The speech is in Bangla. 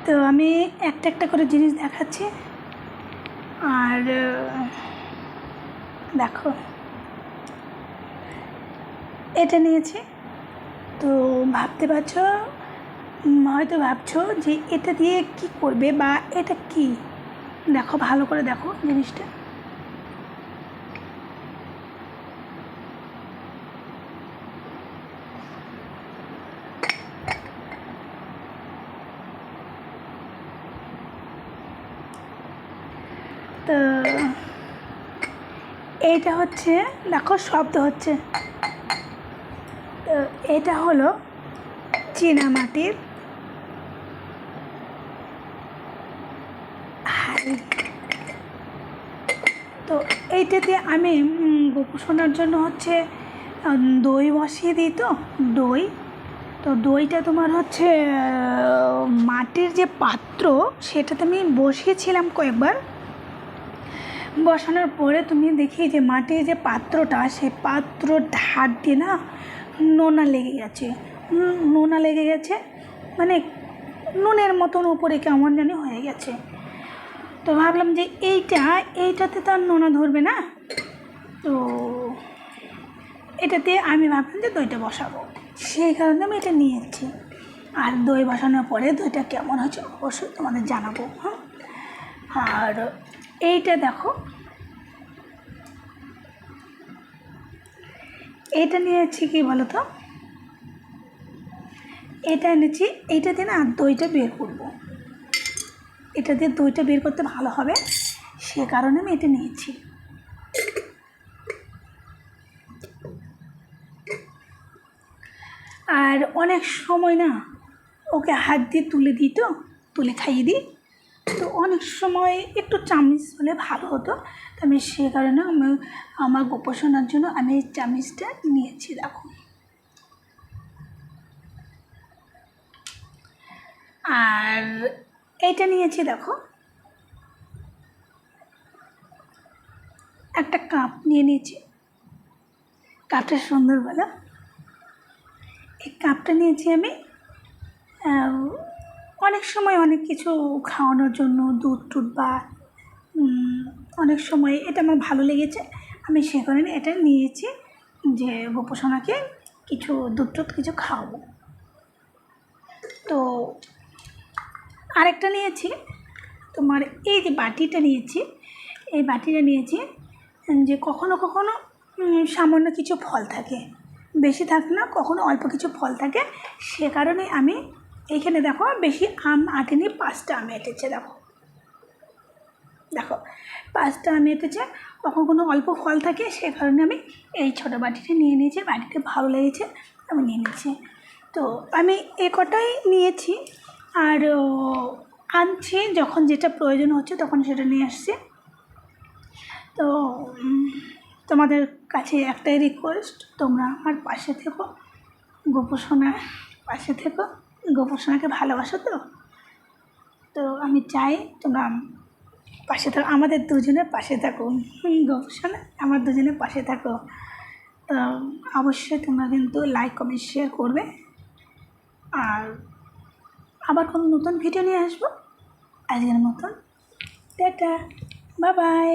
তো আমি একটা একটা করে জিনিস দেখাচ্ছি। আর দেখো এটা নিয়েছি। তো ভাবতে পারছো, হয়তো ভাবছো যে এটা দিয়ে কি করবে বা এটা কি। দেখো ভালো করে দেখো জিনিসটা। তো এইটা হচ্ছে, দেখো শব্দ হচ্ছে। তো এটা হলো চীনামাটির হাঁড়ি। তো এইটাতে আমি গোপোষণার জন্য হচ্ছে দই বসিয়ে দিই। তো দই, তো দইটা তোমার হচ্ছে মাটির যে পাত্র সেটাতে আমি বসিয়েছিলাম কয়েকবার। বসানোর পরে তুমি দেখি যে মাটির যে পাত্রটা, সেই পাত্র ধার দিয়ে না নোনা লেগে গেছে। নোনা লেগে গেছে মানে নুনের মতন উপরে কেমন জানি হয়ে গেছে। তো ভাবলাম যে এইটাতে তো আর নোনা ধরবে না। তো এটাতে আমি ভাবলাম যে দইটা বসাবো, সেই কারণে আমি এটা নিয়েছি। আর দই বসানোর পরে দইটা কেমন হয়েছে অবশ্যই তোমাদের জানাবো। হ্যাঁ, আর এইটা দেখো, এটা নিয়েছি কি বলো তো, এটা এনেছি। এইটা দিয়ে না দইটা বের করবো, এটা দিয়ে দইটা বের করতে ভালো হবে, সে কারণে আমি এটা নিয়েছি। আর অনেক সময় না ওকে হাত দিয়ে তুলে দিই, তো তুলে খাইয়ে দিই। তো অনেক সময় একটু চামচ হলে ভালো হতো। তো আমি সে কারণে আমার গোপোষণার জন্য আমি এই চামচটা নিয়েছি। দেখো, আর এইটা নিয়েছি। দেখো একটা কাপ নিয়ে নিয়েছি, কাপটা সুন্দর বলো। এই কাপটা নিয়েছি আমি অনেক সময় অনেক কিছু খাওয়ানোর জন্য, দুধ টুধ বা অনেক সময় এটা আমার ভালো লেগেছে, আমি সে কারণে এটা নিয়েছি যে গোপোষণাকে কিছু দুধ টুধ কিছু খাওয়াবো। তো আরেকটা নিয়েছি তোমার, এই যে বাটিটা নিয়েছি, এই বাটিটা নিয়েছি যে কখনো কখনো সামান্য কিছু ফল থাকে, বেশি থাকে না, কখনো অল্প কিছু ফল থাকে। সে কারণে আমি এইখানে দেখো বেশি আম আটেনি, 5টা আম এঁটেছে। দেখো দেখো 5টা আম এঁটেছে, কখন কোনো অল্প ফল থাকে, সে কারণে আমি এই ছোটো বাটিটা নিয়ে নিয়েছি। বাটিতে ভালো লেগেছে, আমি নিয়ে নিয়েছি। তো আমি এ কটাই নিয়েছি। আর আনছি যখন যেটা প্রয়োজন হচ্ছে তখন সেটা নিয়ে আসছি। তো তোমাদের কাছে একটাই রিকোয়েস্ট, তোমরা আমার পাশে থেকো, গোপোষণার পাশে থেকো, গোপোষণাকে ভালোবাসো। তো তো আমি চাই তোমরা পাশে থাকো, আমাদের দুজনের পাশে থাকো। গোপোষণা আমার দুজনের পাশে থাকো। তো অবশ্যই তোমরা কিন্তু লাইক কমেন্ট শেয়ার করবে। আর আবার কোনো নতুন ভিডিও নিয়ে আসবো। আজকের মতন টাটা, বাই বাই।